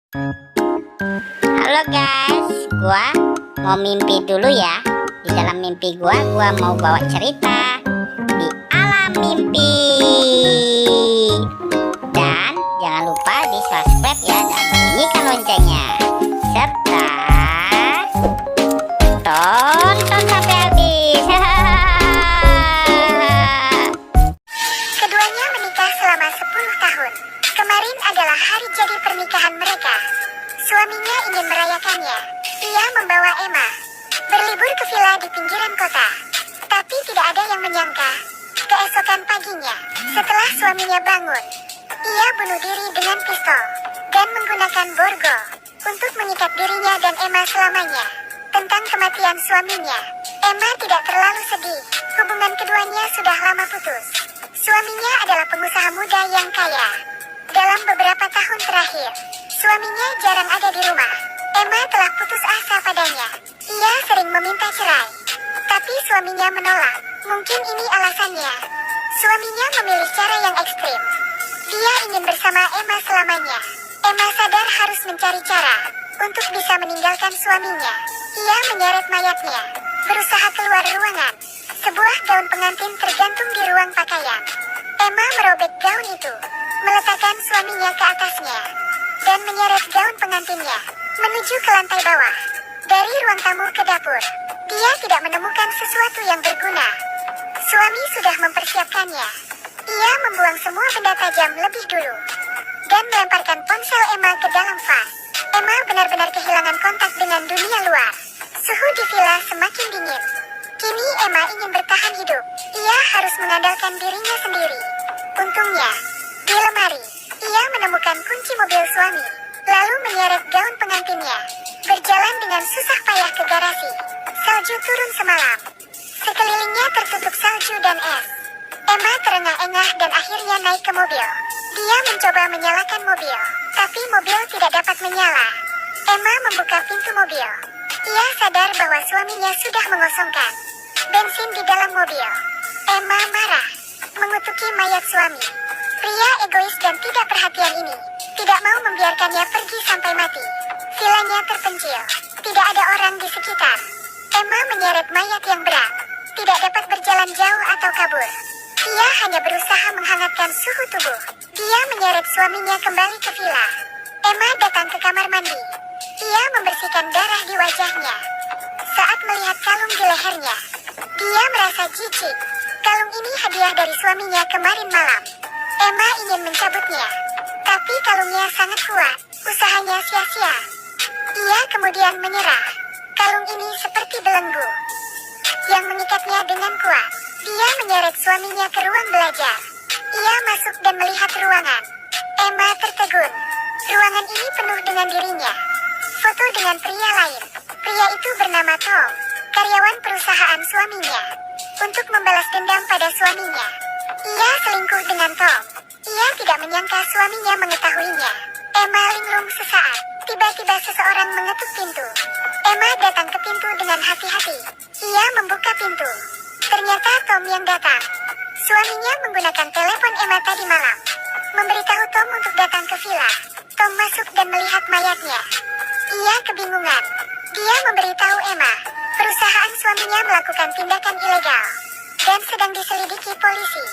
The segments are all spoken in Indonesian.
Halo guys, gua mau mimpi dulu ya. Di dalam mimpi gua mau bawa cerita di alam mimpi. Dan jangan lupa di subscribe ya dan bunyikan loncengnya. Serta tonton sampai habis. Keduanya menikah selama 10 tahun. Kemarin adalah hari jadi pernikahan mereka. Suaminya ingin merayakannya. Ia membawa Emma berlibur ke villa di pinggiran kota. Tapi tidak ada yang menyangka, keesokan paginya, setelah suaminya bangun, ia bunuh diri dengan pistol dan menggunakan borgol untuk mengikat dirinya dan Emma selamanya. Tentang kematian suaminya, Emma tidak terlalu sedih. Hubungan keduanya sudah lama putus. Suaminya adalah pengusaha muda yang kaya. Dalam beberapa tahun terakhir, suaminya jarang ada di rumah. Emma telah putus asa padanya. Ia sering meminta cerai, tapi suaminya menolak. Mungkin ini alasannya. Suaminya memilih cara yang ekstrim. Dia ingin bersama Emma selamanya. Emma sadar harus mencari cara untuk bisa meninggalkan suaminya. Ia menyeret mayatnya, berusaha keluar ruangan. Sebuah gaun pengantin tergantung di ruang pakaian. Emma merobek gaun itu, meletakkan suaminya ke atasnya, dan menyeret gaun pengantinnya menuju ke lantai bawah. Dari ruang tamu ke dapur, dia tidak menemukan sesuatu yang berguna. Suami sudah mempersiapkannya. Ia membuang semua benda tajam lebih dulu, dan melemparkan ponsel Emma ke dalam vas. Emma benar-benar kehilangan kontak dengan dunia luar. Suhu di villa semakin dingin. Kini Emma ingin bertahan hidup. Ia harus mengandalkan dirinya sendiri. Untungnya, di lemari, ia menemukan kunci mobil suami, lalu menyeret gaun pengantinnya. Berjalan dengan susah payah ke garasi. Salju turun semalam. Sekelilingnya tertutup salju dan es. Emma terengah-engah dan akhirnya naik ke mobil. Dia mencoba menyalakan mobil, tapi mobil tidak dapat menyala. Emma membuka pintu mobil. Ia sadar bahwa suaminya sudah mengosongkan bensin di dalam mobil. Emma marah, mengutuki mayat suami. Pria egois dan tidak perhatian ini tidak mau membiarkannya pergi sampai mati. Villanya terpencil, tidak ada orang di sekitar. Emma menyeret mayat yang berat, tidak dapat berjalan jauh atau kabur. Ia hanya berusaha menghangatkan suhu tubuh. Dia menyeret suaminya kembali ke villa. Emma datang ke kamar mandi. Ia membersihkan darah di wajahnya. Saat melihat kalung di lehernya, dia merasa jijik. Kalung ini hadiah dari suaminya kemarin malam. Emma ingin mencabutnya, tapi kalungnya sangat kuat. Usahanya sia-sia. Ia kemudian menyerah. Kalung ini seperti belenggu yang mengikatnya dengan kuat. Dia menyeret suaminya ke ruang belajar. Ia masuk dan melihat ruangan. Emma tertegun. Ruangan ini penuh dengan dirinya. Foto dengan pria lain. Pria itu bernama Tom, karyawan perusahaan suaminya. Untuk membalas dendam pada suaminya, ia selingkuh dengan Tom. Ia tidak menyangka suaminya mengetahuinya. Emma linglung sesaat. Tiba-tiba seseorang mengetuk pintu. Emma datang ke pintu dengan hati-hati. Ia membuka pintu. Ternyata Tom yang datang. Suaminya menggunakan telepon Emma tadi malam, memberitahu Tom untuk datang ke villa. Tom masuk dan melihat mayatnya. Ia kebingungan. Dia memberitahu Emma, perusahaan suaminya melakukan tindakan ilegal dan sedang diselidiki polisi.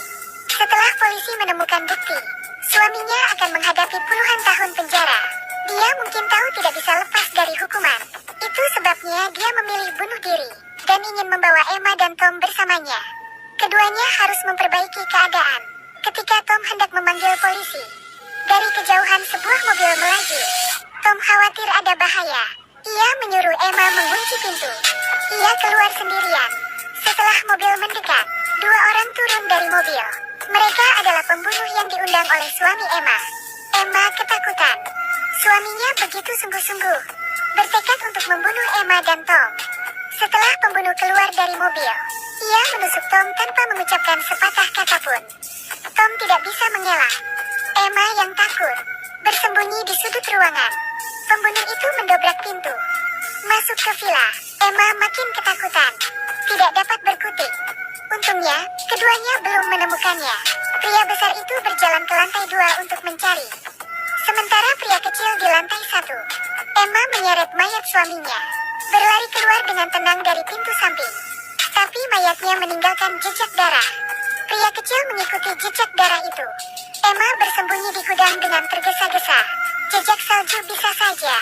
Setelah polisi menemukan bukti, suaminya akan menghadapi puluhan tahun penjara. Dia mungkin tahu tidak bisa lepas dari hukuman. Itu sebabnya dia memilih bunuh diri dan ingin membawa Emma dan Tom bersamanya. Keduanya harus memperbaiki keadaan. Ketika Tom hendak memanggil polisi, dari kejauhan sebuah mobil melaju. Tom khawatir ada bahaya. Ia menyuruh Emma mengunci pintu. Ia keluar sendirian. Setelah mobil mendekat, dua orang turun dari mobil. Mereka adalah pembunuh yang diundang oleh suami Emma. Emma ketakutan. Suaminya begitu sungguh-sungguh, bertekad untuk membunuh Emma dan Tom. Setelah pembunuh keluar dari mobil, ia menusuk Tom tanpa mengucapkan sepatah kata pun. Tom tidak bisa mengelak. Emma yang takut bersembunyi di sudut ruangan. Pembunuh itu mendobrak pintu, masuk ke villa. Emma makin ketakutan, tidak dapat berkutik. Untungnya, keduanya belum menemukannya. Pria besar itu berjalan ke lantai 2 untuk mencari. Sementara pria kecil di lantai 1, Emma menyeret mayat suaminya, berlari keluar dengan tenang dari pintu samping. Tapi mayatnya meninggalkan jejak darah. Pria kecil mengikuti jejak darah itu. Emma bersembunyi di gudang dengan tergesa-gesa. Jejak salju bisa saja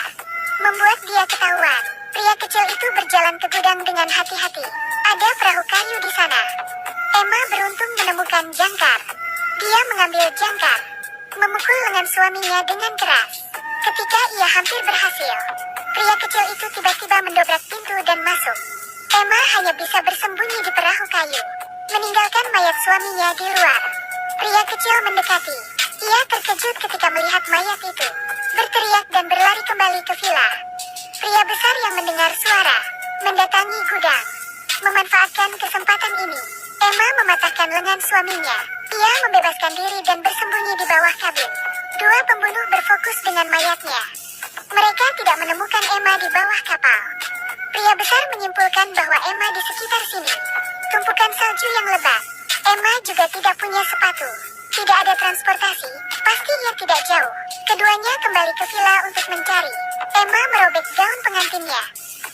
membuat dia ketahuan. Pria kecil itu berjalan ke gudang dengan hati-hati. Ada perahu kayu di sana. Emma beruntung menemukan jangkar. Dia mengambil jangkar, memukul lengan suaminya dengan keras. Ketika ia hampir berhasil, pria kecil itu tiba-tiba mendobrak pintu dan masuk. Emma hanya bisa bersembunyi di perahu kayu, meninggalkan mayat suaminya di luar. Pria kecil mendekati. Ia terkejut ketika melihat mayat itu, berteriak dan berlari kembali ke villa. Pria besar yang mendengar suara, mendatangi gudang. Memanfaatkan kesempatan ini, Emma mematahkan lengan suaminya. Ia membebaskan diri dan bersembunyi di bawah kabin. Dua pembunuh berfokus dengan mayatnya. Mereka tidak menemukan Emma di bawah kapal. Pria besar menyimpulkan bahwa Emma di sekitar sini. Tumpukan salju yang lebat. Emma juga tidak punya sepatu. Tidak ada transportasi, pasti ia tidak jauh. Keduanya kembali ke villa untuk mencari. Emma merobek gaun pengantinnya,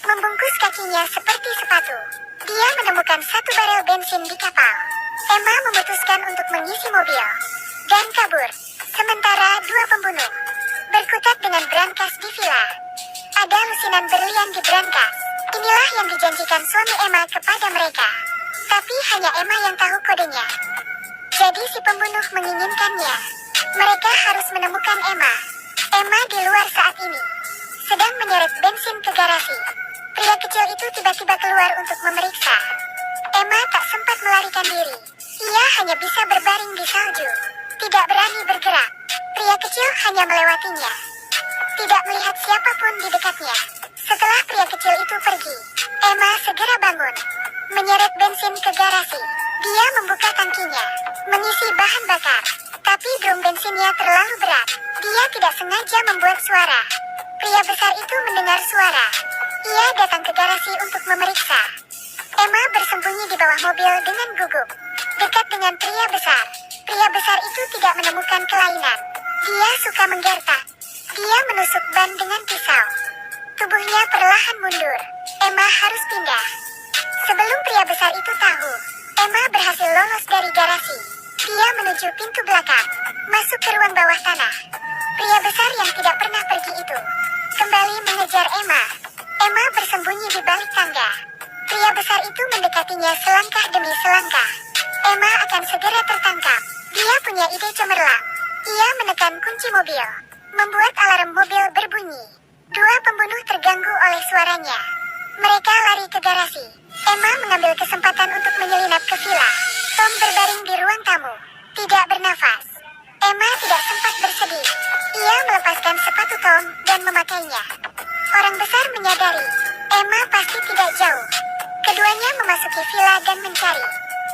membungkus kakinya seperti sepatu. Dia menemukan satu barel bensin di kapal. Emma memutuskan untuk mengisi mobil dan kabur. Sementara dua pembunuh berkutat dengan brankas di villa. Ada lusinan berlian di brankas. Inilah yang dijanjikan suami Emma kepada mereka. Tapi hanya Emma yang tahu kodenya. Jadi si pembunuh menginginkannya. Mereka harus menemukan Emma. Emma di luar saat ini, sedang menyeret bensin ke garasi. Pria kecil itu tiba-tiba keluar untuk memeriksa. Emma tak sempat melarikan diri. Ia hanya bisa berbaring di salju, tidak berani bergerak. Pria kecil hanya melewatinya, tidak melihat siapapun di dekatnya. Setelah pria kecil itu pergi, Emma segera bangun, menyeret bensin ke garasi. Dia membuka tangkinya, mengisi bahan bakar. Tapi drum bensinnya terlalu berat. Dia tidak sengaja membuat suara. Pria besar itu mendengar suara. Ia datang ke garasi untuk memeriksa. Emma bersembunyi di bawah mobil dengan gugup, dekat dengan pria besar. Pria besar itu tidak menemukan kelainan. Dia suka menggertak. Dia menusuk ban dengan pisau. Tubuhnya perlahan mundur. Emma harus pindah. Sebelum pria besar itu tahu, Emma berhasil lolos dari garasi. Dia menuju pintu belakang, masuk ke ruang bawah tanah. Pria besar yang tidak pernah pergi itu kembali mengejar Emma. Emma bersembunyi di balik tangga. Pria besar itu mendekatinya selangkah demi selangkah. Emma akan segera tertangkap. Dia punya ide cemerlang. Ia menekan kunci mobil, membuat alarm mobil berbunyi. Dua pembunuh terganggu oleh suaranya. Mereka lari ke garasi. Emma mengambil kesempatan untuk menyelinap ke villa. Tom berbaring di ruang tamu, tidak bernafas. Emma tidak sempat bersedih. Ia melepaskan sepatu Tom dan memakainya. Orang besar menyadari Emma pasti tidak jauh. Keduanya memasuki villa dan mencari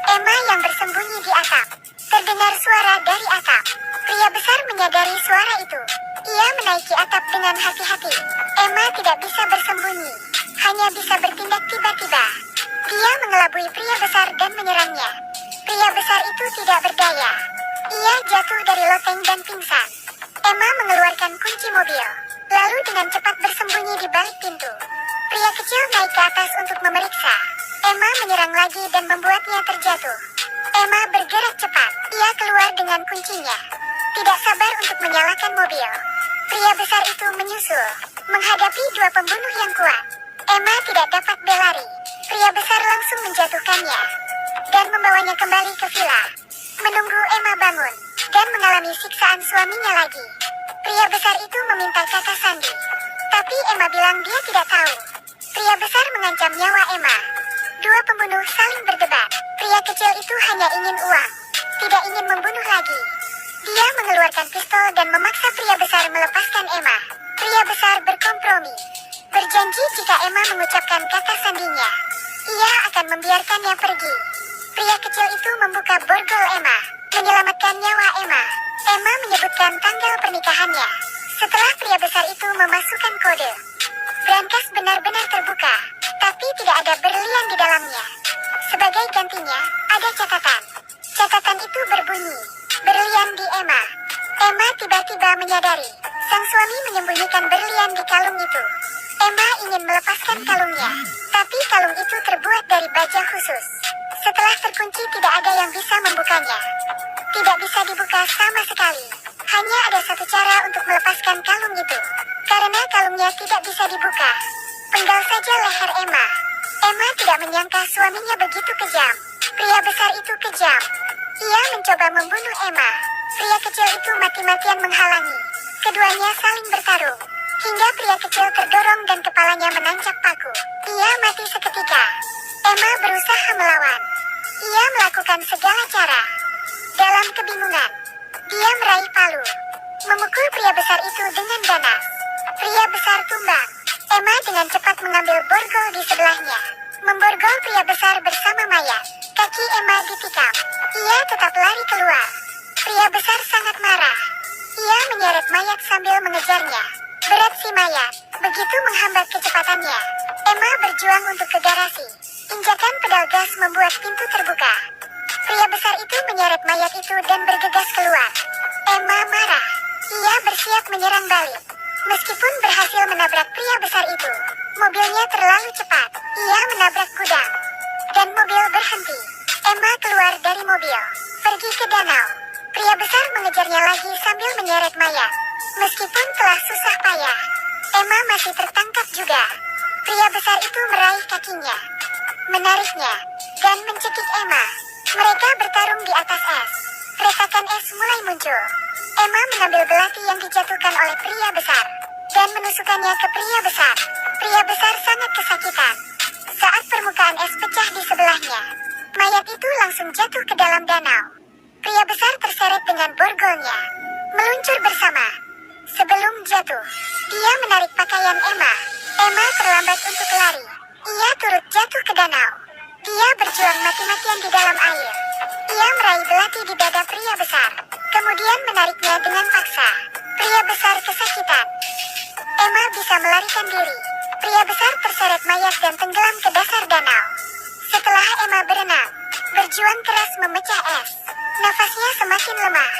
Emma yang bersembunyi di atap. Terdengar suara dari atap. Pria besar menyadari suara itu. Ia menaiki atap dengan hati-hati. Emma tidak bisa bersembunyi, hanya bisa bertindak tiba-tiba. Dia mengelabui pria besar dan menyerangnya. Pria besar itu tidak berdaya. Ia jatuh dari loteng dan pingsan. Emma mengeluarkan kunci mobil, lalu dengan cepat bersembunyi di balik pintu. Pria kecil naik ke atas untuk memeriksa. Emma menyerang lagi dan membuatnya terjatuh. Emma bergerak cepat. Ia keluar dengan kuncinya, tidak sabar untuk menyalakan mobil. Pria besar itu menyusul, menghadapi dua pembunuh yang kuat. Emma tidak dapat berlari. Pria besar langsung menjatuhkannya dan membawanya kembali ke villa. Menunggu Emma bangun dan mengalami siksaan suaminya lagi. Pria besar itu meminta kata sandi, tapi Emma bilang dia tidak tahu. Pria besar mengancam nyawa Emma. Dua pembunuh saling berdebat. Pria kecil itu hanya ingin uang, tidak ingin membunuh lagi. Dia mengeluarkan pistol dan memaksa pria besar melepaskan Emma. Pria besar berkompromi, berjanji jika Emma mengucapkan kata sandinya, ia akan membiarkannya pergi. Pria kecil itu membuka borgol Emma, menyelamatkan nyawa Emma. Emma menyebutkan tanggal pernikahannya. Setelah pria besar itu memasukkan kode, brankas benar-benar terbuka, tapi tidak ada berlian di dalamnya. Sebagai gantinya, ada catatan. Catatan itu berbunyi, berlian di Emma. Emma tiba-tiba menyadari, Sang suami menyembunyikan berlian di kalung itu. Emma ingin melepaskan kalungnya, tapi kalung itu terbuat dari baja khusus. Setelah terkunci tidak ada yang bisa membukanya. Tidak bisa dibuka sama sekali. Hanya ada satu cara untuk melepaskan kalung itu. Karena kalungnya tidak bisa dibuka, penggal saja leher Emma. Emma tidak menyangka suaminya begitu kejam. Pria besar itu kejam. Ia mencoba membunuh Emma. Pria kecil itu mati-matian menghalangi. Keduanya saling bertarung, hingga pria kecil terdorong dan kepalanya menancap paku. Ia mati seketika. Emma berusaha melawan. Ia melakukan segala cara. Dalam kebingungan, dia meraih palu, memukul pria besar itu dengan ganas. Pria besar tumbang. Emma dengan cepat mengambil borgol di sebelahnya, memborgol pria besar bersama mayat. Kaki Emma ditikam. Ia tetap lari keluar. Pria besar sangat marah. Ia menyeret mayat sambil mengejarnya. Berat si mayat begitu menghambat kecepatannya. Emma berjuang untuk ke garasi. Injakan pedal gas membuat pintu terbuka. Pria besar itu menyeret mayat itu dan bergegas keluar. Emma marah. Ia bersiap menyerang balik. Meskipun berhasil menabrak pria besar itu, mobilnya terlalu cepat. Ia menabrak gudang, dan mobil berhenti. Emma keluar dari mobil, pergi ke danau. Pria besar mengejarnya lagi sambil menyeret mayat. Meskipun telah susah payah, Emma masih tertangkap juga. Pria besar itu meraih kakinya, menariknya, dan mencekik Emma. Mereka bertarung di atas es. Retakan es mulai muncul. Emma mengambil belati yang dijatuhkan oleh pria besar dan menusukkannya ke pria besar. Pria besar sangat kesakitan. Saat permukaan es pecah di sebelahnya, mayat itu langsung jatuh ke dalam danau. Pria besar terseret dengan borgolnya, meluncur bersama. Sebelum jatuh, dia menarik pakaian Emma. Emma terlambat untuk lari. Ia turut jatuh ke danau. Dia berjuang mati-matian di dalam air. Ia meraih belati di dada pria besar, kemudian menariknya dengan paksa. Pria besar kesakitan. Emma bisa melarikan diri. Pria besar terseret mayat dan tenggelam ke dasar danau. Setelah Emma berenang, berjuang keras memecah es, nafasnya semakin lemah.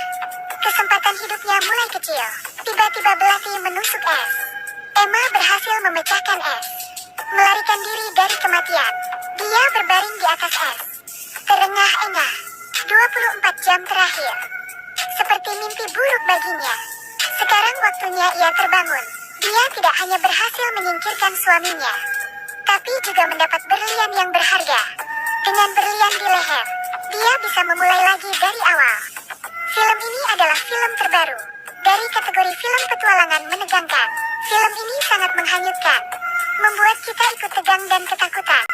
Kesempatan hidupnya mulai kecil. Tiba-tiba belati menusuk es. Emma berhasil memecahkan es, melarikan diri dari kematian. Dia berbaring di atas es, terengah-engah. 24 jam terakhir, seperti mimpi buruk baginya. Sekarang waktunya ia terbangun. Dia tidak hanya berhasil menyingkirkan suaminya, tapi juga mendapat berlian yang berharga. Dengan berlian di leher, dia bisa memulai lagi dari awal. Film ini adalah film terbaru dari kategori film petualangan menegangkan. Film ini sangat menghanyutkan, membuat kita ikut tegang dan ketakutan.